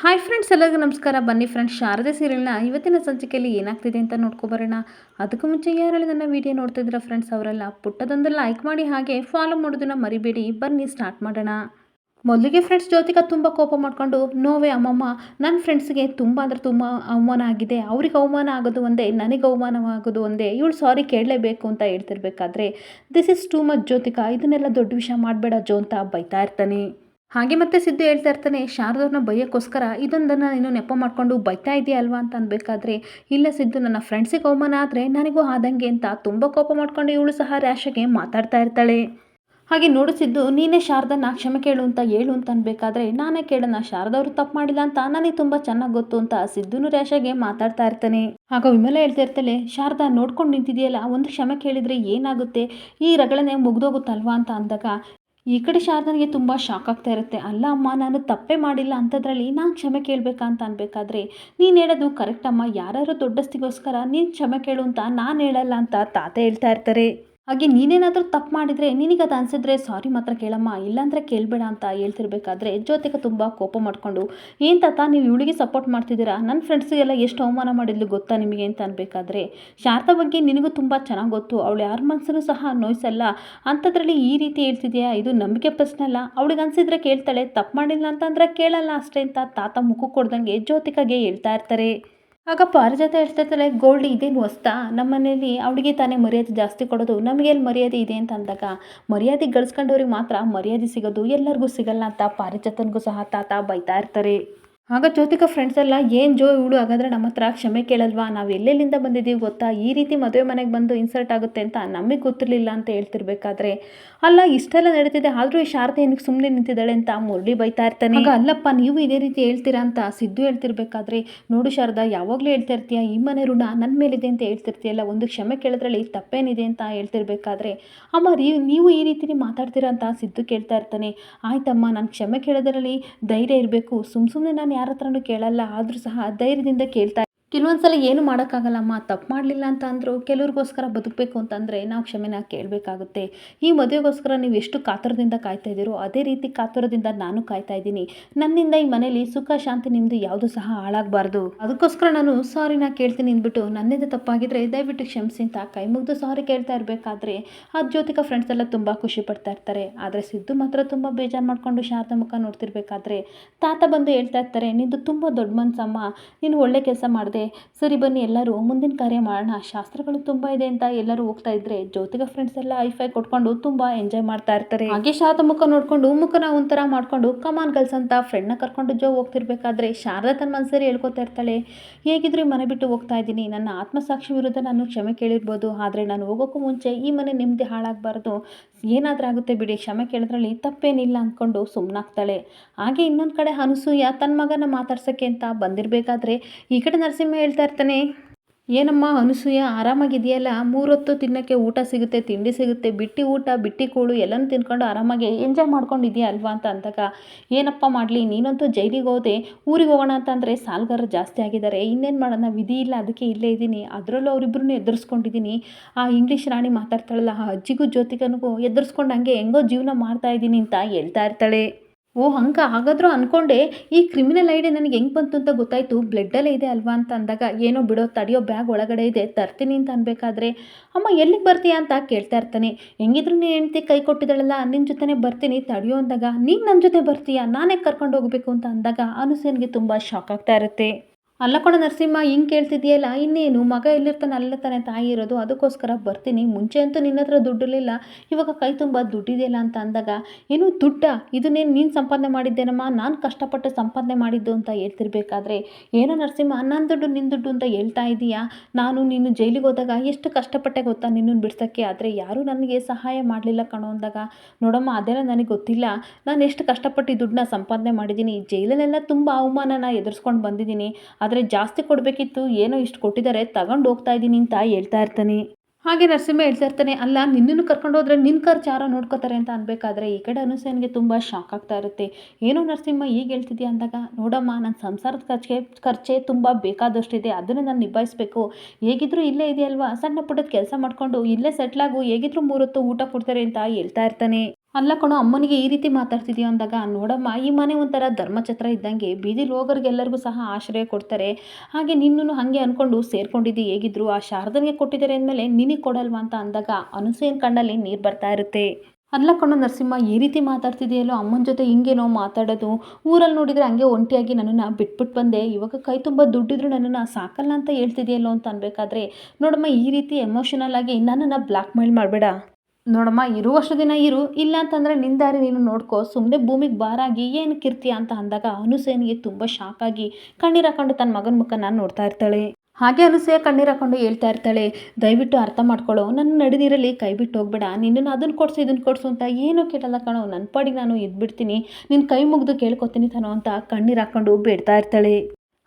Hi friends, ಎಲ್ಲರಿಗೂ ನಮಸ್ಕಾರ. ಬನ್ನಿ ಫ್ರೆಂಡ್ಸ್, ಶಾರದೆ ಸೀರಿಯಲ್ನ ಇವತ್ತಿನ ಸಂಚಿಕೆಯಲ್ಲಿ ಏನಾಗ್ತಿದೆ ಅಂತ ನೋಡ್ಕೊಬರೋಣ. ಅದಕ್ಕೂ ಮುಂಚೆ ಯಾರೆಲ್ಲ ನನ್ನ ವಿಡಿಯೋ ನೋಡ್ತಿದ್ದೀರಾ ಫ್ರೆಂಡ್ಸ್, ಅವರೆಲ್ಲ ಪುಟ್ಟದೊಂದು ಲೈಕ್ ಮಾಡಿ ಹಾಗೆ ಫಾಲೋ ಮಾಡೋದನ್ನ ಮರಿಬೇಡಿ. ಬನ್ನಿ ಸ್ಟಾರ್ಟ್ ಮಾಡೋಣ. ಮೊದಲಿಗೆ ಫ್ರೆಂಡ್ಸ್, ಜ್ಯೋತಿಕಾ ತುಂಬ ಕೋಪ ಮಾಡಿಕೊಂಡು, ನೋವೇ ಅಮ್ಮಮ್ಮ, ನನ್ನ ಫ್ರೆಂಡ್ಸ್ಗೆ ತುಂಬ ಅಂದರೆ ತುಂಬ ಅವಮಾನ ಆಗಿದೆ. ಅವ್ರಿಗೆ ಅವಮಾನ ಆಗೋದು ಒಂದೇ, ನನಗೆ ಅವಮಾನವಾಗೋದು ಒಂದೇ. ಇವಳು ಸಾರಿ ಕೇಳಲೇಬೇಕು ಅಂತ ಹೇಳ್ತಿರ್ಬೇಕಾದ್ರೆ, this is too much Jyothika, ಇದನ್ನೆಲ್ಲ ದೊಡ್ಡ ವಿಷಯ ಮಾಡಬೇಡ ಜೋ ಅಂತ ಬೈತಾ ಇರ್ತಾನೆ. ಹಾಗೆ ಮತ್ತೆ ಸಿದ್ದು ಹೇಳ್ತಾ ಇರ್ತಾನೆ, ಶಾರದವ್ರನ್ನ ಬೈಯೋಕ್ಕೋಸ್ಕರ ಇದೊಂದನ್ನು ನೀನು ನೆಪ ಮಾಡಿಕೊಂಡು ಬೈತಾ ಇದೆಯಾ ಅಲ್ವಾ ಅಂತ ಅನ್ಬೇಕಾದ್ರೆ, ಇಲ್ಲ ಸಿದ್ದು, ನನ್ನ ಫ್ರೆಂಡ್ಸಿಗೆ ಅವಮಾನ ಆದರೆ ನನಗೂ ಆದಂಗೆ ಅಂತ ತುಂಬ ಕೋಪ ಮಾಡ್ಕೊಂಡು ಇವಳು ಸಹ ರ್ಯಾಶಾಗೆ ಮಾತಾಡ್ತಾ ಇರ್ತಾಳೆ. ಹಾಗೆ ನೋಡು ಸಿದ್ದು, ನೀನೇ ಶಾರದನ್ನ ಕ್ಷಮೆ ಕೇಳು ಅಂತ ಹೇಳು ಅಂತ ಅನ್ಬೇಕಾದ್ರೆ, ನಾನೇ ಕೇಳೋಣ, ಶಾರದವರು ತಪ್ಪು ಮಾಡಿಲ್ಲ ಅಂತ ನನಗೆ ತುಂಬ ಚೆನ್ನಾಗಿ ಗೊತ್ತು ಅಂತ ಸಿದ್ದುನು ರ್ಯಾಶಾಗೆ ಮಾತಾಡ್ತಾ ಇರ್ತಾನೆ. ಆಗ ವಿಮಲ ಹೇಳ್ತಾ ಇರ್ತಾಳೆ, ಶಾರದಾ ನೋಡ್ಕೊಂಡು ನಿಂತಿದೆಯಲ್ಲ, ಒಂದು ಕ್ಷಮೆ ಕೇಳಿದರೆ ಏನಾಗುತ್ತೆ, ಈ ರಗಳನೆ ಮುಗ್ದೋಗುತ್ತಲ್ವಾ ಅಂತ ಅಂದಾಗ ಈ ಕಡೆ ಶಾರದನಿಗೆ ತುಂಬ ಶಾಕ್ ಆಗ್ತಾ ಇರುತ್ತೆ. ಅಲ್ಲ ಅಮ್ಮ, ನಾನು ತಪ್ಪೇ ಮಾಡಿಲ್ಲ ಅಂಥದ್ರಲ್ಲಿ ನಾನು ಕ್ಷಮೆ ಕೇಳಬೇಕಾ ಅಂತ ಅನ್ಬೇಕಾದ್ರೆ, ನೀನು ಹೇಳೋದು ಕರೆಕ್ಟ್ ಅಮ್ಮ, ಯಾರು ದೊಡ್ಡಸ್ತಿಗೋಸ್ಕರ ನೀನು ಕ್ಷಮೆ ಕೇಳು ಅಂತ ನಾನು ಹೇಳಲ್ಲ ಅಂತ ತಾತ ಹೇಳ್ತಾ ಇರ್ತಾರೆ. ಹಾಗೆ ನೀನೇನಾದರೂ ತಪ್ಪು ಮಾಡಿದರೆ ನಿನಗೆ ಅದು ಅನಿಸಿದ್ರೆ ಸಾರಿ ಮಾತ್ರ ಕೇಳಮ್ಮ, ಇಲ್ಲಾಂದರೆ ಕೇಳಬೇಡ ಅಂತ ಹೇಳ್ತಿರ್ಬೇಕಾದ್ರೆ, ಜ್ಯೋತಿಕ ತುಂಬ ಕೋಪ ಮಾಡಿಕೊಂಡು, ಏನು ತಾತ ನೀವು ಇವಳಿಗೆ ಸಪೋರ್ಟ್ ಮಾಡ್ತಿದ್ದೀರಾ, ನನ್ನ ಫ್ರೆಂಡ್ಸಿಗೆಲ್ಲ ಎಷ್ಟು ಅವಮಾನ ಮಾಡಿದ್ಲು ಗೊತ್ತಾ ನಿಮಗೆ ಅಂತ ಅನ್ಬೇಕಾದ್ರೆ, ಶಾರದಾ ಬಗ್ಗೆ ನಿನಗೂ ತುಂಬ ಚೆನ್ನಾಗಿ ಗೊತ್ತು, ಅವಳು ಯಾರ ಮನಸ್ಸನ್ನು ಸಹ ನೋಯಿಸಲ್ಲ, ಅಂಥದ್ರಲ್ಲಿ ಈ ರೀತಿ ಹೇಳ್ತಿದ್ಯಾ, ಇದು ನಂಬಿಕೆ ಪ್ರಶ್ನೆ ಅಲ್ಲ, ಅವಳಿಗೆ ಅನಿಸಿದ್ರೆ ಕೇಳ್ತಾಳೆ, ತಪ್ಪು ಮಾಡಿಲ್ಲ ಅಂತಂದರೆ ಕೇಳಲ್ಲ ಅಷ್ಟೇ ಅಂತ ತಾತ ಮುಖಕ್ಕೆ ಕೊಡ್ದಂಗೆ ಜ್ಯೋತಿಕಾಗೆ ಹೇಳ್ತಾ ಇರ್ತಾರೆ. ಆಗ ಪಾರಿಜಾತ ಹೇಳ್ತಿರ್ತಾಳೆ, ಗೋಲ್ಡಿ ಇದೇನು ಹೊಸ್ತಾ, ನಮ್ಮ ಮನೇಲಿ ಅವಳಿಗೆ ತಾನೇ ಮರ್ಯಾದೆ ಜಾಸ್ತಿ ಕೊಡೋದು, ನಮಗೆ ಎಲ್ಲಿ ಮರ್ಯಾದೆ ಇದೆ ಅಂತ ಅಂದಾಗ, ಮರ್ಯಾದೆ ಗಳಿಸ್ಕೊಂಡವ್ರಿಗೆ ಮಾತ್ರ ಮರ್ಯಾದೆ ಸಿಗೋದು, ಎಲ್ಲರಿಗೂ ಸಿಗಲ್ಲ ಅಂತ ಪಾರಿಜಾತನಿಗೂ ಸಹ ತಾತ ಬೈತಾ ಇರ್ತಾರೆ. ಆಗ ಜ್ಯೋತಿಕಾ ಫ್ರೆಂಡ್ಸ್ ಎಲ್ಲ, ಏನು ಜೋ ಇವಳು ಹಾಗಾದರೆ ನಮ್ಮ ಹತ್ರ ಕ್ಷಮೆ ಕೇಳಲ್ವಾ, ನಾವು ಎಲ್ಲೆಲ್ಲಿಂದ ಬಂದಿದ್ದೀವಿ ಗೊತ್ತಾ, ಈ ರೀತಿ ಮದುವೆ ಮನೆಗೆ ಬಂದು ಇನ್ಸಲ್ಟ್ ಆಗುತ್ತೆ ಅಂತ ನಮಗೆ ಗೊತ್ತಿರಲಿಲ್ಲ ಅಂತ ಹೇಳ್ತಿರ್ಬೇಕಾದ್ರೆ, ಅಲ್ಲ ಇಷ್ಟೆಲ್ಲ ನಡೀತಿದೆ ಆದರೂ ಈ ಶಾರದೆ ಏನಕ್ಕೆ ಸುಮ್ಮನೆ ನಿಂತಿದ್ದಾಳೆ ಅಂತ ಮುರಳಿ ಬೈತಾ ಇರ್ತಾನೆ. ಆಗ ಅಲ್ಲಪ್ಪ, ನೀವು ಇದೇ ರೀತಿ ಹೇಳ್ತೀರಾ ಅಂತ ಸಿದ್ದು ಹೇಳ್ತಿರ್ಬೇಕಾದ್ರೆ, ನೋಡು ಶಾರದಾ, ಯಾವಾಗಲೂ ಹೇಳ್ತಾ ಇರ್ತೀಯ ಈ ಮನೆ ಋಣ ನನ್ನ ಮೇಲಿದೆ ಅಂತ ಹೇಳ್ತಿರ್ತೀಯಲ್ಲ, ಒಂದು ಕ್ಷಮೆ ಕೇಳಿದ್ರಲ್ಲಿ ತಪ್ಪೇನಿದೆ ಅಂತ ಹೇಳ್ತಿರ್ಬೇಕಾದ್ರೆ, ಅಮ್ಮ ನೀವು ಈ ರೀತಿ ಮಾತಾಡ್ತೀರಾ ಅಂತ ಸಿದ್ದು ಕೇಳ್ತಾ ಇರ್ತಾನೆ. ಆಯ್ತಮ್ಮ, ನಾನು ಕ್ಷಮೆ ಕೇಳೋದ್ರಲ್ಲಿ ಧೈರ್ಯ ಇರಬೇಕು, ಸುಮ್ಮನೆ ನಾನು ಯಾರ ಹತ್ರನೂ ಕೇಳಲ್ಲ, ಆದರೂ ಸಹ ಧೈರ್ಯದಿಂದ ಕೇಳ್ತಾ ಕೆಲವೊಂದ್ಸಲ ಏನು ಮಾಡೋಕ್ಕಾಗಲ್ಲಮ್ಮ, ತಪ್ಪು ಮಾಡಲಿಲ್ಲ ಅಂತ ಅಂದರೂ ಕೆಲವ್ರಿಗೋಸ್ಕರ ಬದುಕಬೇಕು ಅಂತಂದರೆ ನಾವು ಕ್ಷಮೆನ ಕೇಳಬೇಕಾಗುತ್ತೆ. ಈ ಮದುವೆಗೋಸ್ಕರ ನೀವು ಎಷ್ಟು ಕಾತುರದಿಂದ ಕಾಯ್ತಾ ಇದ್ದೀರೋ ಅದೇ ರೀತಿ ಕಾತುರದಿಂದ ನಾನು ಕಾಯ್ತಾ ಇದ್ದೀನಿ. ನನ್ನಿಂದ ಈ ಮನೇಲಿ ಸುಖ ಶಾಂತಿ ನಿಮ್ಮದು ಯಾವುದು ಸಹ ಹಾಳಾಗಬಾರ್ದು, ಅದಕ್ಕೋಸ್ಕರ ನಾನು ಸಾರಿನ ಕೇಳ್ತೀನಿ ಅಂದ್ಬಿಟ್ಟು, ನನ್ನಿಂದ ತಪ್ಪಾಗಿದ್ರೆ ದಯವಿಟ್ಟು ಕ್ಷಮಿಸಿ ಅಂತ ಕೈ ಮುಗಿದು ಸಾರಿ ಕೇಳ್ತಾ ಇರಬೇಕಾದ್ರೆ, ಆ ಜ್ಯೋತಿಕಾ ಫ್ರೆಂಡ್ಸ್ ಎಲ್ಲ ತುಂಬ ಖುಷಿ ಪಡ್ತಾ ಇರ್ತಾರೆ. ಆದರೆ ಸಿದ್ದು ಮಾತ್ರ ತುಂಬ ಬೇಜಾರು ಮಾಡಿಕೊಂಡು ಶಾರದಾ ಮುಖ ನೋಡ್ತಿರ್ಬೇಕಾದ್ರೆ, ತಾತ ಬಂದು ಹೇಳ್ತಾ ಇರ್ತಾರೆ, ನಿಂದು ತುಂಬ ದೊಡ್ಡ ಮನಸ್ಸಮ್ಮ, ನೀನು ಒಳ್ಳೆ ಕೆಲಸ ಮಾಡಿದೆ, ಸರಿ ಬನ್ನಿ ಎಲ್ಲರೂ ಮುಂದಿನ ಕಾರ್ಯ ಮಾಡೋಣ, ಶಾಸ್ತ್ರಗಳು ತುಂಬ ಇದೆ ಅಂತ ಎಲ್ಲರೂ ಹೋಗ್ತಾ ಇದ್ರೆ, ಜ್ಯೋತಿಕಾ ಫ್ರೆಂಡ್ಸ್ ಎಲ್ಲ ಹೈಫೈ ಕೊಟ್ಕೊಂಡು ತುಂಬ ಎಂಜಾಯ್ ಮಾಡ್ತಾ ಇರ್ತಾರೆ. ಹಾಗೆ ಶಾರದಾ ಮುಖ ನೋಡ್ಕೊಂಡು ಮುಖನ ಒಂಥರ ಮಾಡ್ಕೊಂಡು ಕಮಾನ್ ಗರ್ಲ್ಸ್ ಅಂತ ಫ್ರೆಂಡ್ನ ಕರ್ಕೊಂಡು ಜೋ ಹೋಗ್ತಿರ್ಬೇಕಾದ್ರೆ, ಶಾರದಾ ತನ್ನ ಮನಸ್ಸಲ್ಲಿ ಹೇಳ್ಕೊತಾ ಇರ್ತಾಳೆ, ಹೇಗಿದ್ರು ಈ ಮನೆ ಬಿಟ್ಟು ಹೋಗ್ತಾ ಇದ್ದೀನಿ, ನನ್ನ ಆತ್ಮಸಾಕ್ಷಿ ವಿರುದ್ಧ ನಾನು ಕ್ಷಮೆ ಕೇಳಿರ್ಬೋದು, ಆದರೆ ನಾನು ಹೋಗೋಕ್ಕೂ ಮುಂಚೆ ಈ ಮನೆ ನೆಮ್ಮದಿ ಹಾಳಾಗಬಾರ್ದು, ಏನಾದರೂ ಆಗುತ್ತೆ ಬಿಡಿ, ಕ್ಷಮೆ ಕೇಳಿದ್ರಲ್ಲಿ ತಪ್ಪೇನಿಲ್ಲ ಅಂದ್ಕೊಂಡು ಸುಮ್ಮನಾಗ್ತಾಳೆ. ಹಾಗೆ ಇನ್ನೊಂದು ಕಡೆ ಅನಸೂಯ ತನ್ನ ಮಗನ ಮಾತಾಡ್ಸೋಕ್ಕೆ ಅಂತ ಬಂದಿರಬೇಕಾದ್ರೆ, ಈ ಕಡೆ ನರಸಿಂಹ ಹೇಳ್ತಾ ಇರ್ತಾನೆ, ಏನಮ್ಮ ಅನಸೂಯ, ಆರಾಮಾಗಿದೆಯಲ್ಲ, 3 ಹೊತ್ತು ತಿನ್ನೋಕ್ಕೆ ಊಟ ಸಿಗುತ್ತೆ, ತಿಂಡಿ ಸಿಗುತ್ತೆ, ಬಿಟ್ಟಿ ಊಟ ಬಿಟ್ಟಿ ಕೂಳು ಎಲ್ಲನೂ ತಿನ್ಕೊಂಡು ಆರಾಮಾಗಿ ಎಂಜಾಯ್ ಮಾಡ್ಕೊಂಡಿದೆಯಾ ಅಲ್ವಾ ಅಂತ ಅಂದಾಗ, ಏನಪ್ಪ ಮಾಡಲಿ, ನೀನಂತೂ ಜೈಲಿಗೆ ಹೋದೆ, ಊರಿಗೆ ಹೋಗೋಣ ಅಂತಂದರೆ ಸಾಲಗಾರರು ಜಾಸ್ತಿ ಆಗಿದ್ದಾರೆ, ಇನ್ನೇನು ಮಾಡೋಣ, ವಿಧಿ ಇಲ್ಲ, ಅದಕ್ಕೆ ಇಲ್ಲೇ ಇದ್ದೀನಿ, ಅದರಲ್ಲೂ ಅವರಿಬ್ಬರನ್ನು ಎದುರಿಸ್ಕೊಂಡಿದ್ದೀನಿ, ಆ ಇಂಗ್ಲೀಷ್ ರಾಣಿ ಮಾತಾಡ್ತಾಳಲ್ಲ, ಆ ಅಜ್ಜಿಗೂ ಜ್ಯೋತಿಕನಿಗೂ ಎದುರಿಸ್ಕೊಂಡು ಹಂಗೆ ಹೆಂಗೋ ಜೀವನ ಮಾಡ್ತಾ ಇದ್ದೀನಿ ಅಂತ ಹೇಳ್ತಾ ಇರ್ತಾಳೆ. ಓ ಹಂಗೆ ಹಾಗಾದರೂ ಅಂದ್ಕೊಂಡೆ, ಈ ಕ್ರಿಮಿನಲ್ ಐಡಿ ನನಗೆ ಹೆಂಗೆ ಬಂತು ಅಂತ ಗೊತ್ತಾಯಿತು, ಬ್ಲಡ್ಡಲ್ಲೇ ಇದೆ ಅಲ್ವಾ ಅಂತ ಅಂದಾಗ, ಏನೋ ಬಿಡೋ ತಡೆಯೋ, ಬ್ಯಾಗ್ ಒಳಗಡೆ ಇದೆ ತರ್ತೀನಿ ಅಂತ ಅನ್ಬೇಕಾದ್ರೆ, ಅಮ್ಮ ಎಲ್ಲಿಗೆ ಬರ್ತೀಯಾ ಅಂತ ಕೇಳ್ತಾ ಇರ್ತಾನೆ. ಹೆಂಗಿದ್ರು ನೀನು ಹೆಂಡ್ತಿ ಕೈ ಕೊಟ್ಟಿದ್ದಾಳಲ್ಲ, ನಿನ್ನ ಜೊತೆನೇ ಬರ್ತೀನಿ ತಡೆಯೋ ಅಂದಾಗ, ನೀನು ನನ್ನ ಜೊತೆ ಬರ್ತೀಯಾ, ನಾನೇ ಕರ್ಕೊಂಡು ಹೋಗಬೇಕು ಅಂತ ಅಂದಾಗ ಅನುಸೇನ್ಗೆ ತುಂಬ ಶಾಕ್ ಆಗ್ತಾ ಇರುತ್ತೆ. ಅಲ್ಲ ಕೊಡ ನರಸಿಂಹ, ಹಿಂಗೆ ಕೇಳ್ತಿದ್ದೀಯಲ್ಲ, ಇನ್ನೇನು ಮಗ ಎಲ್ಲಿರ್ತಾನೆ ಅಲ್ಲೇ ತಾನೇ ತಾಯಿ ಇರೋದು, ಅದಕ್ಕೋಸ್ಕರ ಬರ್ತೀನಿ, ಮುಂಚೆ ಅಂತೂ ನಿನ್ನ ಹತ್ರ ದುಡ್ಡಿರಲಿಲ್ಲ, ಇವಾಗ ಕೈ ತುಂಬ ದುಡ್ಡಿದೆಯಲ್ಲ ಅಂತ ಅಂದಾಗ, ಏನು ದುಡ್ಡ, ಇದನ್ನೇನು ನೀನು ಸಂಪಾದನೆ ಮಾಡಿದ್ದೇನಮ್ಮ, ನಾನು ಕಷ್ಟಪಟ್ಟು ಸಂಪಾದನೆ ಮಾಡಿದ್ದು ಅಂತ ಹೇಳ್ತಿರ್ಬೇಕಾದ್ರೆ, ಏನೋ ನರಸಿಂಹ, ನನ್ನ ದುಡ್ಡು ನಿನ್ನ ದುಡ್ಡು ಅಂತ ಹೇಳ್ತಾ ಇದೀಯಾ, ನಾನು ನೀನು ಜೈಲಿಗೆ ಹೋದಾಗ ಎಷ್ಟು ಕಷ್ಟಪಟ್ಟೆ ಗೊತ್ತಾ ನಿನ್ನನ್ನು ಬಿಡ್ಸೋಕ್ಕೆ, ಆದರೆ ಯಾರೂ ನನಗೆ ಸಹಾಯ ಮಾಡಲಿಲ್ಲ ಕಣೋ ಅಂದಾಗ, ನೋಡಮ್ಮ ಅದೆಲ್ಲ ನನಗೆ ಗೊತ್ತಿಲ್ಲ, ನಾನು ಎಷ್ಟು ಕಷ್ಟಪಟ್ಟು ಈ ದುಡ್ಡನ್ನ ಸಂಪಾದನೆ ಮಾಡಿದ್ದೀನಿ, ಜೈಲಲ್ಲೆಲ್ಲ ತುಂಬ ಅವಮಾನನ ಎದುರಿಸ್ಕೊಂಡು ಬಂದಿದ್ದೀನಿ, ಆದರೆ ಜಾಸ್ತಿ ಕೊಡಬೇಕಿತ್ತು, ಏನೋ ಇಷ್ಟು ಕೊಟ್ಟಿದ್ದಾರೆ, ತಗೊಂಡು ಹೋಗ್ತಾ ಇದ್ದೀನಿ ಅಂತ ಹೇಳ್ತಾ ಇರ್ತಾನೆ. ಹಾಗೆ ನರಸಿಂಹ ಹೇಳ್ತಾ ಇರ್ತಾನೆ, ಅಲ್ಲ ನಿನ್ನನ್ನು ಕರ್ಕೊಂಡು ಹೋದ್ರೆ ನಿನ್ನ ಖರ್ಚು ಯಾರೋ ನೋಡ್ಕೋತಾರೆ ಅಂತ ಅನ್ಬೇಕಾದ್ರೆ, ಈ ಕಡೆ ಅನುಸೇನ್ಗೆ ತುಂಬ ಶಾಕ್ ಆಗ್ತಾ ಇರುತ್ತೆ. ಏನೋ ನರಸಿಂಹ ಈಗ ಹೇಳ್ತಿದ್ಯಾ ಅಂದಾಗ, ನೋಡಮ್ಮ, ನನ್ನ ಸಂಸಾರದ ಖರ್ಚೆ ತುಂಬ ಬೇಕಾದಷ್ಟಿದೆ, ಅದನ್ನು ನಾನು ನಿಭಾಯಿಸಬೇಕು, ಹೇಗಿದ್ರು ಇಲ್ಲೇ ಇದೆಯಲ್ವಾ, ಸಣ್ಣ ಪುಟ್ಟದ ಕೆಲಸ ಮಾಡಿಕೊಂಡು ಇಲ್ಲೇ ಸೆಟ್ಲಾಗು, ಹೇಗಿದ್ರು 3 ಹೊತ್ತು ಊಟ ಕೊಡ್ತಾರೆ ಅಂತ ಹೇಳ್ತಾ ಇರ್ತಾನೆ. ಅಲ್ಲ ಕಣೋ ಅಮ್ಮನಿಗೆ ಈ ರೀತಿ ಮಾತಾಡ್ತಿದೀಯ ಅಂದಾಗ, ನೋಡಮ್ಮ ಈ ಮನೆ ಒಂಥರ ಧರ್ಮಛತ್ರ ಇದ್ದಂಗೆ, ಬೀದಿಲಿ ಹೋಗೋರಿಗೆಲ್ಲರಿಗೂ ಸಹ ಆಶ್ರಯ ಕೊಡ್ತಾರೆ. ಹಾಗೆ ನಿನ್ನನ್ನು ಹಾಗೆ ಅಂದ್ಕೊಂಡು ಸೇರ್ಕೊಂಡಿದ್ದಿ, ಹೇಗಿದ್ರು ಆ ಶಾರದನಿಗೆ ಕೊಟ್ಟಿದ್ದಾರೆ ಅಂದಮೇಲೆ ನಿನಗೆ ಕೊಡಲ್ವಾ ಅಂತ ಅಂದಾಗ ಅನಸೂಯನ ಕಣ್ಣಲ್ಲಿ ನೀರು ಬರ್ತಾ ಇರುತ್ತೆ. ಅಲ್ಲ ಕಣೋ ನರಸಿಂಹ, ಈ ರೀತಿ ಮಾತಾಡ್ತಿದೆಯಲ್ಲೋ, ಅಮ್ಮನ ಜೊತೆ ಹಿಂಗೇನೋ ಮಾತಾಡೋದು, ಊರಲ್ಲಿ ನೋಡಿದರೆ ಹಂಗೆ ಒಂಟಿಯಾಗಿ ನನ್ನನ್ನು ಬಿಟ್ಬಿಟ್ಟು ಬಂದೆ, ಇವಾಗ ಕೈ ತುಂಬ ದುಡ್ಡಿದ್ರು ನನ್ನನ್ನು ಸಾಕಲ್ಲ ಅಂತ ಹೇಳ್ತಿದೆಯಲ್ಲೋ ಅಂತ ಅನ್ಬೇಕಾದ್ರೆ, ನೋಡಮ್ಮ ಈ ರೀತಿ ಎಮೋಷನಲ್ ಆಗಿ ನನ್ನನ್ನು ಬ್ಲ್ಯಾಕ್ ಮೇಲ್ ಮಾಡಬೇಡ. ನೋಡಮ್ಮ ಇರುವಷ್ಟು ದಿನ ಇರು, ಇಲ್ಲ ಅಂತಂದರೆ ನಿನ್ನ ದಾರಿ ನೀನು ನೋಡ್ಕೋ, ಸುಮ್ಮನೆ ಭೂಮಿಗೆ ಬಾರಾಗಿ ಏನಕ್ಕೆ ಇರ್ತೀಯ ಅಂತ ಅಂದಾಗ ಅನುಸೇನಿಗೆ ತುಂಬ ಶಾಕ್ ಆಗಿ ಕಣ್ಣೀರು ಹಾಕೊಂಡು ತನ್ನ ಮಗನ ಮುಖನ ನೋಡ್ತಾ ಇರ್ತಾಳೆ. ಹಾಗೆ ಅನುಸೂಯ ಕಣ್ಣೀರು ಹಾಕೊಂಡು ಹೇಳ್ತಾ ಇರ್ತಾಳೆ, ದಯವಿಟ್ಟು ಅರ್ಥ ಮಾಡ್ಕೊಳ್ಳೋ, ನನ್ನ ನಡುನೀರಲ್ಲಿ ಕೈ ಬಿಟ್ಟು ಹೋಗ್ಬೇಡ, ನಿನ್ನನ್ನು ಅದನ್ನು ಕೊಡಿಸು ಇದನ್ನು ಕೊಡಿಸು ಅಂತ ಏನೂ ಕೇಳಲ್ಲ ಕಣೋ, ನನ್ನ ಪಾಡಿಗೆ ನಾನು ಇದ್ಬಿಡ್ತೀನಿ, ನಿನ್ನ ಕೈ ಮುಗಿದು ಕೇಳ್ಕೊತೀನಿ ತಾನೋ ಅಂತ ಕಣ್ಣೀರು ಹಾಕೊಂಡು ಬೇಡ್ತಾ ಇರ್ತಾಳೆ.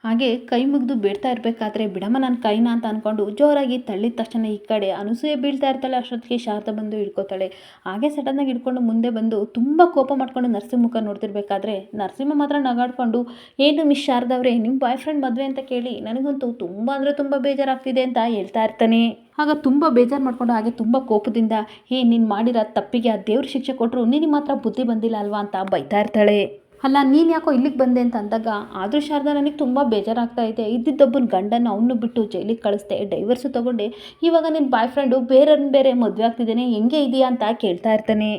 ಹಾಗೆ ಕೈ ಮುಗಿದು ಬೇಡ್ತಾ ಇರಬೇಕಾದ್ರೆ ಬಿಡಮ್ಮ ನನ್ನ ಕೈನ ಅಂತ ಅಂದ್ಕೊಂಡು ಜೋರಾಗಿ ತಳ್ಳಿದ ತಕ್ಷಣ ಈ ಕಡೆ ಅನಸೂಯೆ ಬೀಳ್ತಾ ಇರ್ತಾಳೆ. ಅಷ್ಟೊತ್ತಿಗೆ ಶಾರದಾ ಬಂದು ಹಿಡ್ಕೋತಾಳೆ. ಹಾಗೆ ಸಡನ್ನಾಗಿ ಹಿಡ್ಕೊಂಡು ಮುಂದೆ ಬಂದು ತುಂಬ ಕೋಪ ಮಾಡ್ಕೊಂಡು ನರಸಿಂಹ ಮುಖ ನೋಡ್ತಿರ್ಬೇಕಾದ್ರೆ ನರಸಿಂಹ ಮಾತ್ರ ನಗಾಡ್ಕೊಂಡು, ಏನು ಮಿಸ್ ಶಾರದಾ ಅವರೇ, ನಿಮ್ಮ ಬಾಯ್ ಫ್ರೆಂಡ್ ಮದುವೆ ಅಂತ ಕೇಳಿ ನನಗಂತೂ ತುಂಬ ಅಂದರೆ ತುಂಬ ಬೇಜಾರಾಗ್ತಿದೆ ಅಂತ ಹೇಳ್ತಾ ಇರ್ತಾನೆ. ಆಗ ತುಂಬ ಬೇಜಾರು ಮಾಡ್ಕೊಂಡು ಹಾಗೆ ತುಂಬ ಕೋಪದಿಂದ, ನೀನು ಮಾಡಿರೋ ತಪ್ಪಿಗೆ ಆ ದೇವ್ರ ಶಿಕ್ಷೆ ಕೊಟ್ಟರು ನಿನಗೆ ಮಾತ್ರ ಬುದ್ಧಿ ಬಂದಿಲ್ಲ ಅಲ್ವಾ ಅಂತ ಬೈತಾ ಇರ್ತಾಳೆ. ಅಲ್ಲ ನೀನು ಯಾಕೋ ಇಲ್ಲಿಗೆ ಬಂದೆ ಅಂತ ಅಂದಾಗ, ಆದರೂ ಶಾರದಾ ನನಗೆ ತುಂಬ ಬೇಜಾರಾಗ್ತಾ ಇದೆ, ಇದ್ದಿದ್ದೊಬ್ಬನ ಗಂಡನ ಅವನು ಬಿಟ್ಟು ಜೈಲಿಗೆ ಕಳಿಸ್ದೆ, ಡೈವರ್ಸು ತೊಗೊಂಡೆ, ಇವಾಗ ನಿನ್ನ ಬಾಯ್ ಫ್ರೆಂಡು ಬೇರೆ ಮದುವೆ ಆಗ್ತಿದ್ದೇನೆ, ಹೆಂಗೆ ಇದೆಯಾ ಅಂತ ಕೇಳ್ತಾ ಇರ್ತಾನೆ.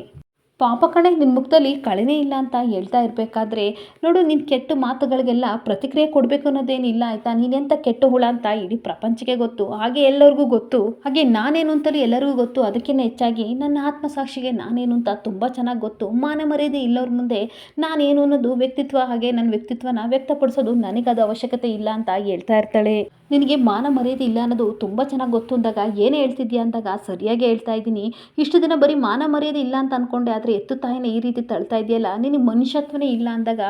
ಪಾಪ ಕಣೆ, ನಿನ್ನ ಮುಖದಲ್ಲಿ ಕಳೆನೇ ಇಲ್ಲ ಅಂತ ಹೇಳ್ತಾ ಇರಬೇಕಾದ್ರೆ, ನೋಡು ನಿನ್ನ ಕೆಟ್ಟ ಮಾತುಗಳಿಗೆಲ್ಲ ಪ್ರತಿಕ್ರಿಯೆ ಕೊಡಬೇಕು ಅನ್ನೋದೇನಿಲ್ಲ ಆಯಿತಾ, ನೀನೆಂಥ ಕೆಟ್ಟ ಹುಳ ಅಂತ ಇಡೀ ಪ್ರಪಂಚಕ್ಕೆ ಗೊತ್ತು, ಹಾಗೆ ಎಲ್ಲರಿಗೂ ಗೊತ್ತು, ಹಾಗೆ ನಾನೇನು ಅಂತಲೂ ಎಲ್ಲರಿಗೂ ಗೊತ್ತು, ಅದಕ್ಕಿಂತ ಹೆಚ್ಚಾಗಿ ನನ್ನ ಆತ್ಮಸಾಕ್ಷಿಗೆ ನಾನೇನು ಅಂತ ತುಂಬ ಚೆನ್ನಾಗಿ ಗೊತ್ತು, ಮಾನ ಮರ್ಯಾದೆ ಇಲ್ಲವ್ರ ಮುಂದೆ ನಾನೇನು ಅನ್ನೋದು ವ್ಯಕ್ತಿತ್ವ, ಹಾಗೆ ನನ್ನ ವ್ಯಕ್ತಿತ್ವನ ವ್ಯಕ್ತಪಡಿಸೋದು ನನಗದು ಅವಶ್ಯಕತೆ ಇಲ್ಲ ಅಂತ ಹೇಳ್ತಾ ಇರ್ತಾಳೆ. ನಿನಗೆ ಮಾನ ಮರ್ಯಾದೆ ಇಲ್ಲ ಅನ್ನೋದು ತುಂಬ ಚೆನ್ನಾಗಿ ಗೊತ್ತು ಅಂದಾಗ ಏನು ಹೇಳ್ತಿದ್ಯಾ ಅಂದಾಗ, ಸರಿಯಾಗಿ ಹೇಳ್ತಾ ಇದ್ದೀನಿ, ಇಷ್ಟು ದಿನ ಬರೀ ಮಾನ ಮರ್ಯಾದೆ ಇಲ್ಲ ಅಂತ ಅಂದ್ಕೊಂಡೆ, ಆದರೆ ಎತ್ತು ತಾಯಿನ ಈ ರೀತಿ ತಳ್ತಾ ಇದೆಯಲ್ಲ, ನಿನಗೆ ಮನುಷ್ಯತ್ವನೇ ಇಲ್ಲ ಅಂದಾಗ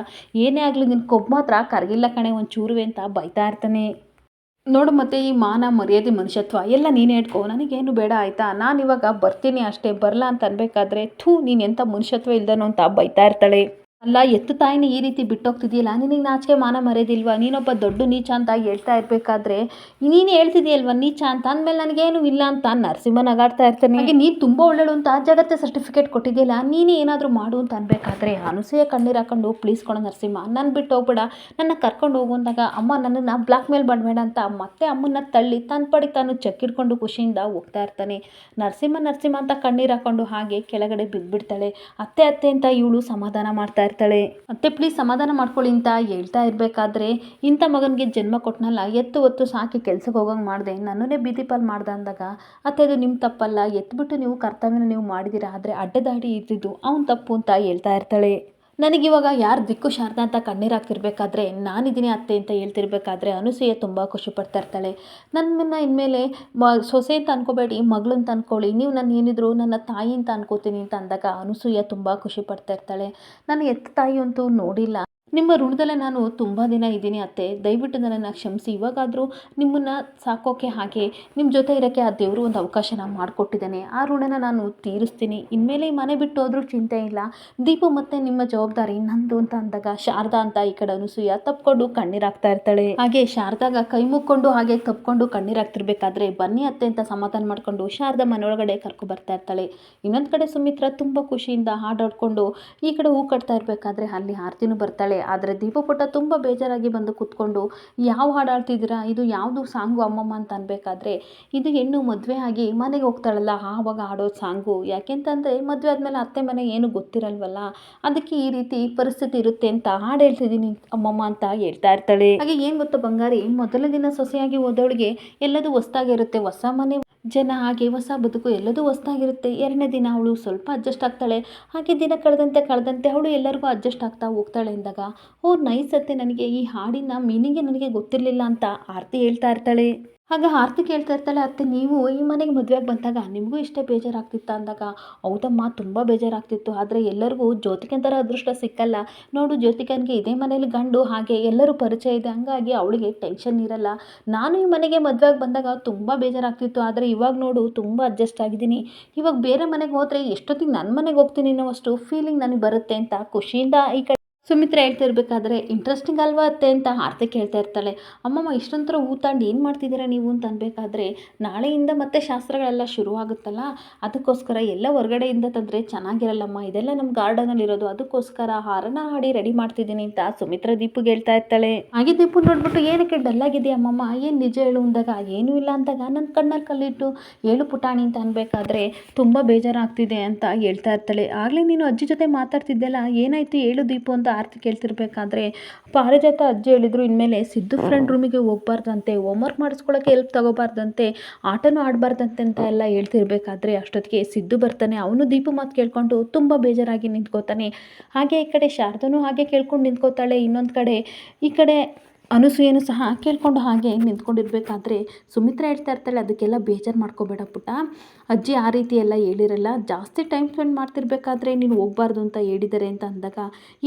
ಏನೇ ಆಗಲಿ ನಿನ್ನ ಕೊಬ್ಬು ಮಾತ್ರ ಕರಗಿಲ್ಲ ಕಣೆ ಒಂಚೂರುವೆ ಅಂತ ಬೈತಾ ಇರ್ತಾನೆ. ನೋಡು ಮತ್ತೆ ಈ ಮಾನ ಮರ್ಯಾದೆ ಮನುಷ್ಯತ್ವ ಎಲ್ಲ ನೀನೇ ಇಟ್ಕೋ, ನನಗೇನು ಬೇಡ ಆಯಿತಾ, ನಾನು ಇವಾಗ ಬರ್ತೀನಿ ಅಷ್ಟೇ, ಬರಲ್ಲ ಅಂತ ಅನ್ಬೇಕಾದ್ರೆ ನೀನು ಎಂಥ ಮನುಷ್ಯತ್ವ ಇಲ್ದನೋ ಅಂತ ಬೈತಾ ಇರ್ತಾಳೆ. ಅಲ್ಲ ಎತ್ತು ತಾಯಿನ ಈ ರೀತಿ ಬಿಟ್ಟೋಗ್ತಿದೆಯಲ್ಲ, ನಿನಗೆ ನಾಚಿಕೆ ಮಾನ ಮರ್ಯಾದಿಲ್ವಾ, ನೀನೊಬ್ಬ ದೊಡ್ಡ ನೀಚ ಅಂತ ಹೇಳ್ತಾ ಇರಬೇಕಾದ್ರೆ ನೀನು ಹೇಳ್ತಿದೆಯಲ್ವ ನೀಚ ಅಂತ ಅಂದಮೇಲೆ ನನಗೇನು ಇಲ್ಲ ಅಂತ ನರಸಿಂಹ ನಗಾಡ್ತಾ ಇರ್ತಾನೆ. ಹಾಗೆ ನೀನು ತುಂಬ ಒಳ್ಳೆಳು ಅಂತ ಜಗತ್ತೇ ಸರ್ಟಿಫಿಕೇಟ್ ಕೊಟ್ಟಿದೆಯಲ್ಲ, ನೀನೇ ಏನಾದರೂ ಮಾಡು ಅಂತ ಅನ್ಬೇಕಾದ್ರೆ ಅನಸೂಯ ಕಣ್ಣೀರು ಹಾಕೊಂಡು, ಪ್ಲೀಸ್ ಕೊಡೋ ನರಸಿಂಹ, ನನ್ನ ಬಿಟ್ಟು ಹೋಗ್ಬೇಡ, ನನ್ನ ಕರ್ಕೊಂಡು ಹೋಗು ಅಂದಾಗ ಅಮ್ಮ ನನ್ನನ್ನು ಬ್ಲ್ಯಾಕ್ ಮೇಲ್ ಮಾಡಬೇಡ ಅಂತ ಮತ್ತೆ ಅಮ್ಮನ್ನ ತಳ್ಳಿ ತನ್ನ ಪಡಿಗೆ ತಾನು ಚಕ್ಕಿಡ್ಕೊಂಡು ಖುಷಿಯಿಂದ ಹೋಗ್ತಾ ಇರ್ತಾನೆ. ನರಸಿಂಹ ಅಂತ ಕಣ್ಣೀರು ಹಾಕೊಂಡು ಹಾಗೆ ಕೆಳಗಡೆ ಬಿದ್ದುಬಿಡ್ತಾಳೆ. ಅತ್ತೆ ಅಂತ ಇವಳು ಸಮಾಧಾನ ಮಾಡ್ತಾ ಇರ್ತಾಳೆ. ಅತ್ತೆ ಪ್ಲೀಸ್ ಸಮಾಧಾನ ಮಾಡ್ಕೊಳ್ಳಿ ಅಂತ ಹೇಳ್ತಾ ಇರಬೇಕಾದ್ರೆ, ಇಂಥ ಮಗನಿಗೆ ಜನ್ಮ ಕೊಟ್ಟನಲ್ಲ, ಹೊತ್ತು ಸಾಕಿ ಕೆಲ್ಸಕ್ಕೆ ಹೋಗಂಗೆ ಮಾಡಿದೆ, ನನ್ನನ್ನೇ ಬೀದಿ ಪಾಲ್ ಮಾಡ್ದೆ ಅಂದಾಗ, ಅತ್ತೆ ಅದು ನಿಮ್ಮ ತಪ್ಪಲ್ಲ, ಎತ್ಬಿಟ್ಟು ನೀವು ಕರ್ತವ್ಯನ ನೀವು ಮಾಡಿದ್ದೀರಾ, ಆದರೆ ಅಡ್ಡದಾಡಿ ಇದ್ದಿದ್ದು ಅವನ ತಪ್ಪು ಅಂತ ಹೇಳ್ತಾ ಇರ್ತಾಳೆ. ನನಗಿವಾಗ ಯಾರು ದಿಕ್ಕು ಶಾರದಾ ಅಂತ ಕಣ್ಣೀರು ಹಾಕ್ತಿರ್ಬೇಕಾದ್ರೆ, ನಾನಿದ್ದೀನಿ ಅತ್ತೆ ಅಂತ ಹೇಳ್ತಿರ್ಬೇಕಾದ್ರೆ ಅನಸೂಯ ತುಂಬ ಖುಷಿ ಪಡ್ತಾ ಇರ್ತಾಳೆ. ನನ್ನನ್ನು ಇನ್ಮೇಲೆ ಸೊಸೆ ಅಂತ ಅನ್ಕೋಬೇಡಿ, ಮಗಳು ಅಂತ ಅಂದ್ಕೊಳ್ಳಿ, ನೀವು ನಾನು ಏನಿದ್ರು ನನ್ನ ತಾಯಿ ಅಂತ ಅನ್ಕೋತೀನಿ ಅಂತ ಅಂದಾಗ ಅನಸೂಯ ತುಂಬ ಖುಷಿ ಪಡ್ತಾ ಇರ್ತಾಳೆ. ನಾನು ಎತ್ತ ತಾಯಿ ಅಂತೂ ನೋಡಿಲ್ಲ, ನಿಮ್ಮ ಋಣದಲ್ಲೇ ನಾನು ತುಂಬ ದಿನ ಇದ್ದೀನಿ ಅತ್ತೆ, ದಯವಿಟ್ಟು ನನ್ನನ್ನು ಕ್ಷಮಿಸಿ, ಇವಾಗಾದರೂ ನಿಮ್ಮನ್ನು ಸಾಕೋಕ್ಕೆ ಹಾಗೆ ನಿಮ್ಮ ಜೊತೆ ಇರೋಕ್ಕೆ ಆ ದೇವರು ಒಂದು ಅವಕಾಶನ ಮಾಡಿಕೊಟ್ಟಿದ್ದಾನೆ, ಆ ಋಣನ ನಾನು ತೀರಿಸ್ತೀನಿ, ಇನ್ಮೇಲೆ ಈ ಮನೆ ಬಿಟ್ಟು ಹೋದ್ರೂ ಚಿಂತೆ ಇಲ್ಲ, ದೀಪು ಮತ್ತು ನಿಮ್ಮ ಜವಾಬ್ದಾರಿ ನಂದು ಅಂತ ಅಂದಾಗ ಶಾರದಾ ಅಂತ ಈ ಕಡೆ ಅನಸೂಯ ತಪ್ಕೊಂಡು ಕಣ್ಣೀರಾಗ್ತಾ ಇರ್ತಾಳೆ. ಹಾಗೆ ಶಾರದಾಗ ಕೈ ಮುಕ್ಕೊಂಡು ಹಾಗೆ ತಪ್ಕೊಂಡು ಕಣ್ಣೀರಾಗ್ತಿರ್ಬೇಕಾದ್ರೆ, ಬನ್ನಿ ಅತ್ತೆ ಅಂತ ಸಮಾಧಾನ ಮಾಡಿಕೊಂಡು ಶಾರದಾ ಮನೆಯೊಳಗಡೆ ಕರ್ಕೊ ಬರ್ತಾ ಇರ್ತಾಳೆ. ಇನ್ನೊಂದು ಕಡೆ ಸುಮಿತ್ರಾ ತುಂಬ ಖುಷಿಯಿಂದ ಹಾಡಾಡ್ಕೊಂಡು ಈ ಕಡೆ ಹೂ ಕಟ್ತಾ ಇರಬೇಕಾದ್ರೆ ಅಲ್ಲಿ ಆರತಿನೂ ಬರ್ತಾಳೆ. ಆದರೆ ದೀಪಪುಟ್ಟ ತುಂಬ ಬೇಜಾರಾಗಿ ಬಂದು ಕೂತ್ಕೊಂಡು, ಯಾವ ಹಾಡು ಹಾಡ್ತಿದ್ದೀರಾ, ಇದು ಯಾವುದು ಸಾಂಗು ಅಮ್ಮಮ್ಮ ಅಂತ ಅನ್ಬೇಕಾದ್ರೆ, ಇದು ಹೆಣ್ಣು ಮದುವೆ ಆಗಿ ಮನೆಗೆ ಹೋಗ್ತಾಳಲ್ಲ ಆವಾಗ ಹಾಡೋ ಸಾಂಗು, ಯಾಕೆಂತಂದರೆ ಮದುವೆ ಆದಮೇಲೆ ಅತ್ತೆ ಮನೆ ಏನು ಗೊತ್ತಿರಲ್ವಲ್ಲ, ಅದಕ್ಕೆ ಈ ರೀತಿ ಪರಿಸ್ಥಿತಿ ಇರುತ್ತೆ ಅಂತ ಹಾಡು ಹೇಳ್ತಿದ್ದೀನಿ ಅಮ್ಮಮ್ಮ ಅಂತ ಹೇಳ್ತಾ ಇರ್ತಾಳೆ. ಹಾಗೆ ಏನು ಗೊತ್ತಾ ಬಂಗಾರಿ, ಮೊದಲನೇ ದಿನ ಸೊಸೆಯಾಗಿ ಹೋದವಳಿಗೆ ಎಲ್ಲದೂ ಹೊಸ್ದಾಗಿರುತ್ತೆ, ಹೊಸ ಮನೆ ಜನ ಹಾಗೆ ಹೊಸ ಬದುಕು ಎಲ್ಲದೂ ಹೊಸ್ದಾಗಿರುತ್ತೆ. ಎರಡನೇ ದಿನ ಅವಳು ಸ್ವಲ್ಪ ಅಡ್ಜಸ್ಟ್ ಆಗ್ತಾಳೆ, ಹಾಗೆ ದಿನ ಕಳೆದಂತೆ ಅವಳು ಎಲ್ಲರಿಗೂ ಅಡ್ಜಸ್ಟ್ ಆಗ್ತಾ ಹೋಗ್ತಾಳೆ ಅಂದಾಗ, ನೈಸ್ ಅತ್ತೆ, ನನಗೆ ಈ ಹಾಡಿನ ಮೀನಿಂಗೇ ನನಗೆ ಗೊತ್ತಿರಲಿಲ್ಲ ಅಂತ ಆರತಿ ಹೇಳ್ತಾ ಇರ್ತಾಳೆ. ಆಗ ಆರತಿ ಕೇಳ್ತಾ ಇರ್ತಾಳೆ, ಅತ್ತೆ ನೀವು ಈ ಮನೆಗೆ ಮದುವೆಗೆ ಬಂದಾಗ ನಿಮಗೂ ಇಷ್ಟೇ ಬೇಜಾರಾಗ್ತಿತ್ತ ಅಂದಾಗ, ಹೌದಮ್ಮ ತುಂಬ ಬೇಜಾರಾಗ್ತಿತ್ತು, ಆದರೆ ಎಲ್ಲರಿಗೂ ಜ್ಯೋತಿಕನ್ ಥರ ಅದೃಷ್ಟ ಸಿಕ್ಕಲ್ಲ, ನೋಡು ಜ್ಯೋತಿಕನ್ಗೆ ಇದೇ ಮನೇಲಿ ಗಂಡು ಹಾಗೆ ಎಲ್ಲರೂ ಪರಿಚಯ ಇದೆ, ಹಂಗಾಗಿ ಅವಳಿಗೆ ಟೆನ್ಷನ್ ಇರಲ್ಲ, ನಾನು ಈ ಮನೆಗೆ ಮದುವೆಗೆ ಬಂದಾಗ ತುಂಬ ಬೇಜಾರಾಗ್ತಿತ್ತು, ಆದರೆ ಇವಾಗ ನೋಡು ತುಂಬ ಅಡ್ಜಸ್ಟ್ ಆಗಿದ್ದೀನಿ, ಇವಾಗ ಬೇರೆ ಮನೆಗೆ ಹೋದರೆ ಎಷ್ಟೊತ್ತಿಗೆ ನನ್ನ ಮನೆಗೆ ಹೋಗ್ತೀನಿ ಅನ್ನೋ ಅಷ್ಟು ಫೀಲಿಂಗ್ ನನಗೆ ಬರುತ್ತೆ ಅಂತ ಖುಷಿಯಿಂದ ಈ ಕಡೆ ಸುಮಿತ್ರಾ ಹೇಳ್ತಿರ್ಬೇಕಾದ್ರೆ ಇಂಟ್ರೆಸ್ಟಿಂಗ್ ಅಲ್ವಾ ಅತ್ತೆ ಅಂತ ಆರತಿ ಕೇಳ್ತಾ ಇರ್ತಾಳೆ. ಅಮ್ಮಮ್ಮ ಇಷ್ಟೊಂಥರ ಊತಾಂಡು ಏನು ಮಾಡ್ತಿದ್ದೀರಾ ನೀವು ಅಂತ ಅನ್ಬೇಕಾದ್ರೆ, ನಾಳೆಯಿಂದ ಮತ್ತೆ ಶಾಸ್ತ್ರಗಳೆಲ್ಲ ಶುರುವಾಗುತ್ತಲ್ಲ, ಅದಕ್ಕೋಸ್ಕರ ಎಲ್ಲ ಹೊರಗಡೆಯಿಂದ ತಂದರೆ ಚೆನ್ನಾಗಿರಲ್ಲಮ್ಮ, ಇದೆಲ್ಲ ನಮ್ಮ ಗಾರ್ಡನಲ್ಲಿರೋದು, ಅದಕ್ಕೋಸ್ಕರ ಹಾರನ ಹಾಡಿ ರೆಡಿ ಮಾಡ್ತಿದ್ದೀನಿ ಅಂತ ಸುಮಿತ್ರಾ ದೀಪುಗೆ ಹೇಳ್ತಾ ಇರ್ತಾಳೆ. ಹಾಗೆ ದೀಪು ನೋಡ್ಬಿಟ್ಟು ಏನಕ್ಕೆ ಡಲ್ಲಾಗಿದೆಯಾ ಅಮ್ಮಮ್ಮ, ಏನು ನಿಜ ಹೇಳು ಅಂದಾಗ, ಏನೂ ಇಲ್ಲ ಅಂದಾಗ ನನ್ನ ಕಣ್ಣಲ್ಲಿ ಕಲ್ಲಿಟ್ಟು ಹೇಳು ಪುಟಾಣಿ ಅಂತ ಅನ್ಬೇಕಾದ್ರೆ ತುಂಬ ಬೇಜಾರಾಗ್ತಿದೆ ಅಂತ ಹೇಳ್ತಾ ಇರ್ತಾಳೆ. ಆಗಲೇ ನೀನು ಅಜ್ಜಿ ಜೊತೆ ಮಾತಾಡ್ತಿದ್ದೆಲ್ಲ ಏನಾಯ್ತು ಹೇಳು ದೀಪು ಅಂತ ಆರತಿ ಕೇಳ್ತಿರ್ಬೇಕಾದ್ರೆ, ಪಾರಿಜಾತ ಅಜ್ಜಿ ಹೇಳಿದ್ರು ಇನ್ಮೇಲೆ ಸಿದ್ದು ಫ್ರೆಂಡ್ ರೂಮಿಗೆ ಹೋಗ್ಬಾರ್ದಂತೆ, ಹೋಮ್ವರ್ಕ್ ಮಾಡಿಸ್ಕೊಳ್ಳೋಕೆ ಹೆಲ್ಪ್ ತಗೋಬಾರ್ದಂತೆ, ಆಟನೂ ಆಡಬಾರ್ದಂತೆ ಅಂತ ಎಲ್ಲ ಹೇಳ್ತಿರ್ಬೇಕಾದ್ರೆ ಅಷ್ಟೊತ್ತಿಗೆ ಸಿದ್ದು ಬರ್ತಾನೆ. ಅವನು ದೀಪು ಮಾತು ಕೇಳ್ಕೊಂಡು ತುಂಬ ಬೇಜಾರಾಗಿ ನಿಂತ್ಕೋತಾನೆ. ಹಾಗೆ ಈ ಕಡೆ ಶಾರದನೂ ಹಾಗೆ ಕೇಳ್ಕೊಂಡು ನಿಂತ್ಕೋತಾಳೆ. ಇನ್ನೊಂದು ಕಡೆ ಈ ಕಡೆ ಅನಸೂಯೆನೂ ಸಹ ಕೇಳ್ಕೊಂಡು ಹಾಗೆ ನಿಂತ್ಕೊಂಡಿರ್ಬೇಕಾದ್ರೆ ಸುಮಿತ್ರಾ ಹೇಳ್ತಾ ಇರ್ತಾಳೆ, ಅದಕ್ಕೆಲ್ಲ ಬೇಜಾರು ಮಾಡ್ಕೋಬೇಡ ಪುಟ್ಟ, ಅಜ್ಜಿ ಆ ರೀತಿ ಎಲ್ಲ ಹೇಳಿರಲ್ಲ, ಜಾಸ್ತಿ ಟೈಮ್ ಸ್ಪೆಂಡ್ ಮಾಡ್ತಿರ್ಬೇಕಾದ್ರೆ ನೀನು ಹೋಗ್ಬಾರ್ದು ಅಂತ ಹೇಳಿದ್ದಾರೆ ಅಂತ ಅಂದಾಗ,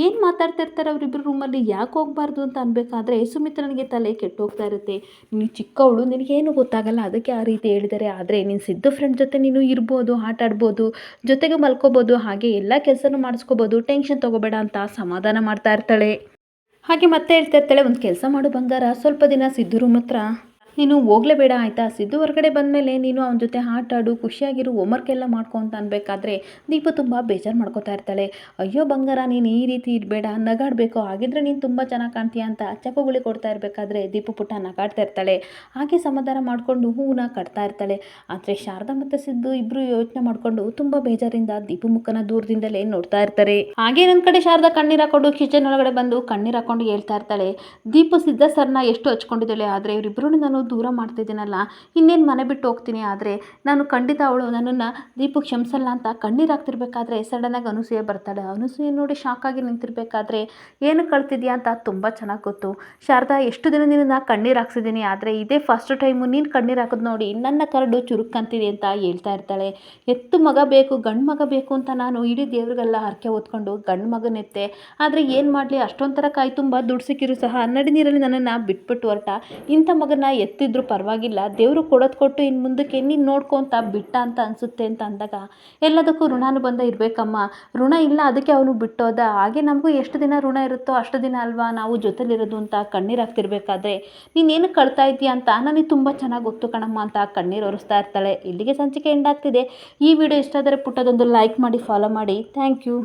ಏನು ಮಾತಾಡ್ತಿರ್ತಾರೆ ಅವರಿಬ್ಬರು ರೂಮಲ್ಲಿ, ಯಾಕೆ ಹೋಗ್ಬಾರ್ದು ಅಂತ ಅನ್ಬೇಕಾದ್ರೆ ಸುಮಿತ್ರನಿಗೆ ತಲೆ ಕೆಟ್ಟೋಗ್ತಾ ಇರುತ್ತೆ. ನೀನು ಚಿಕ್ಕವಳು, ನಿನಗೇನು ಗೊತ್ತಾಗಲ್ಲ, ಅದಕ್ಕೆ ಆ ರೀತಿ ಹೇಳಿದ್ದಾರೆ, ಆದರೆ ನೀನು ಸಿದ್ದು ಫ್ರೆಂಡ್ ಜೊತೆ ನೀನು ಇರ್ಬೋದು, ಆಟ ಆಡ್ಬೋದು, ಜೊತೆಗೆ ಮಲ್ಕೋಬೋದು, ಹಾಗೆ ಎಲ್ಲ ಕೆಲಸನೂ ಮಾಡಿಸ್ಕೋಬೋದು, ಟೆನ್ಷನ್ ತೊಗೋಬೇಡ ಅಂತ ಸಮಾಧಾನ ಮಾಡ್ತಾ ಇರ್ತಾಳೆ. ಹಾಗೆ ಮತ್ತೆ ಹೇಳ್ತಾ ಇರ್ತಾಳೆ, ಒಂದು ಕೆಲಸ ಮಾಡು ಬಂಗಾರ, ಸ್ವಲ್ಪ ದಿನ ಸಿದ್ದು ರೂಮ್ ಹತ್ರ ನೀನು ಹೋಗಲೇಬೇಡ ಆಯಿತಾ, ಸಿದ್ದು ಹೊರಗಡೆ ಬಂದಮೇಲೆ ನೀನು ಅವನ ಜೊತೆ ಆಟ ಆಡು, ಖುಷಿಯಾಗಿರು, ಹೋಮ್ವರ್ಕ್ ಎಲ್ಲ ಮಾಡ್ಕೊ ಅಂತ ಅನ್ಬೇಕಾದ್ರೆ ದೀಪು ತುಂಬ ಬೇಜಾರು ಮಾಡ್ಕೋತಾ ಇರ್ತಾಳೆ. ಅಯ್ಯೋ ಬಂಗಾರ, ನೀನು ಈ ರೀತಿ ಇರಬೇಡ, ನಗಾಡಬೇಕು, ಹಾಗಿದ್ರೆ ನೀನು ತುಂಬ ಚೆನ್ನಾಗಿ ಕಾಣ್ತೀಯ ಅಂತ ಚಪ್ಪಗುಳಿ ಕೊಡ್ತಾ ಇರಬೇಕಾದ್ರೆ ದೀಪು ಪುಟ್ಟ ನಗಾಡ್ತಾ ಇರ್ತಾಳೆ. ಹಾಗೆ ಸಮಾಧಾನ ಮಾಡಿಕೊಂಡು ಹೂವನ್ನ ಕಟ್ತಾ ಇರ್ತಾಳೆ. ಆದರೆ ಶಾರದಾ ಮತ್ತು ಸಿದ್ದು ಇಬ್ಬರು ಯೋಚನೆ ಮಾಡಿಕೊಂಡು ತುಂಬ ಬೇಜಾರಿಂದ ದೀಪು ಮುಖನ ದೂರದಿಂದಲೇ ನೋಡ್ತಾ ಇರ್ತಾರೆ. ಹಾಗೆ ನನ್ನ ಕಡೆ ಶಾರದಾ ಕಣ್ಣೀರು ಹಾಕೊಂಡು ಕಿಚನ್ ಒಳಗಡೆ ಬಂದು ಕಣ್ಣೀರು ಹಾಕೊಂಡು ಹೇಳ್ತಾ ಇರ್ತಾಳೆ, ದೀಪು ಸಿದ್ಧ ಸರ್ನ ಎಷ್ಟು ಹಚ್ಕೊಂಡಿದ್ದಾಳೆ, ಆದರೆ ಇವರಿಬ್ಬರೂ ನಾನು ದೂರ ಮಾಡ್ತಿದ್ದೀನಲ್ಲ, ಇನ್ನೇನು ಮನೆ ಬಿಟ್ಟು ಹೋಗ್ತೀನಿ, ಆದರೆ ನಾನು ಖಂಡಿತ ಅವಳು ನನ್ನನ್ನು ದೀಪು ಕ್ಷಮಿಸಲ್ಲ ಅಂತ ಕಣ್ಣೀರು ಹಾಕ್ತಿರ್ಬೇಕಾದ್ರೆ ಸಡನ್ನಾಗಿ ಅನಸೂಯೆ ಬರ್ತಾಳೆ. ಅನಸೂಯೆ ನೋಡಿ ಶಾಕಾಗಿ ನಿಂತಿರ್ಬೇಕಾದ್ರೆ, ಏನು ಕಳ್ತಿದ್ಯಾ ಅಂತ ತುಂಬ ಚೆನ್ನಾಗಿ ಗೊತ್ತು ಶಾರದಾ, ಎಷ್ಟು ದಿನ ನಿನ್ನ ಕಣ್ಣೀರು ಹಾಕ್ಸಿದ್ದೀನಿ, ಆದರೆ ಇದೇ ಫಸ್ಟ್ ಟೈಮು ನೀನು ಕಣ್ಣೀರು ಹಾಕೋದು ನೋಡಿ ನನ್ನ ಕರಡು ಚುರುಕ್ಕಂತಿದೆ ಅಂತ ಹೇಳ್ತಾ ಇರ್ತಾಳೆ. ಎತ್ತು ಮಗ ಬೇಕು, ಗಂಡು ಮಗ ಬೇಕು ಅಂತ ನಾನು ಇಡೀ ದೇವ್ರಿಗೆಲ್ಲ ಹರಕೆ ಹೊತ್ಕೊಂಡು ಗಂಡು ಮಗನೆತ್ತೆ, ಆದರೆ ಏನು ಮಾಡಲಿ, ಅಷ್ಟೊಂಥರ ಕೈ ತುಂಬ ದುಡ್ಡು ಸಿಕ್ಕಿರು ಸಹ ನಡಿ ನೀರಲ್ಲಿ ನನ್ನನ್ನು ಬಿಟ್ಬಿಟ್ಟು ಹೊರಟ, ಇಂಥ ಮಗನ ಎತ್ತಿದ್ರು ಪರವಾಗಿಲ್ಲ, ದೇವರು ಕೊಡೋದು ಕೊಟ್ಟು ಇನ್ನು ಮುಂದಕ್ಕೆ ನೀನು ನೋಡ್ಕೊತ ಬಿಟ್ಟ ಅಂತ ಅನಿಸುತ್ತೆ ಅಂತ ಅಂದಾಗ, ಎಲ್ಲದಕ್ಕೂ ಋಣಾನುಬಂಧ ಇರಬೇಕಮ್ಮ, ಋಣ ಇಲ್ಲ ಅದಕ್ಕೆ ಅವನು ಬಿಟ್ಟೋದ, ಹಾಗೆ ನಮಗೂ ಎಷ್ಟು ದಿನ ಋಣ ಇರುತ್ತೋ ಅಷ್ಟು ದಿನ ಅಲ್ವಾ ನಾವು ಜೊತೆಲಿರೋದು ಅಂತ ಕಣ್ಣೀರು ಹಾಕ್ತಿರ್ಬೇಕಾದ್ರೆ, ನೀನೇನು ಕಳ್ತಾ ಇದೆಯಾ ಅಂತ ನನಗೆ ತುಂಬ ಚೆನ್ನಾಗಿ ಗೊತ್ತು ಕಣಮ್ಮ ಅಂತ ಕಣ್ಣೀರು ಒರೆಸ್ತಾ ಇರ್ತಾಳೆ. ಇಲ್ಲಿಗೆ ಸಂಚಿಕೆ ಎಂಡ್ ಆಗ್ತಿದೆ. ಈ ವಿಡಿಯೋ ಇಷ್ಟ ಆದರೆ ಪುಟ್ಟದೊಂದು ಲೈಕ್ ಮಾಡಿ, ಫಾಲೋ ಮಾಡಿ. Thank you.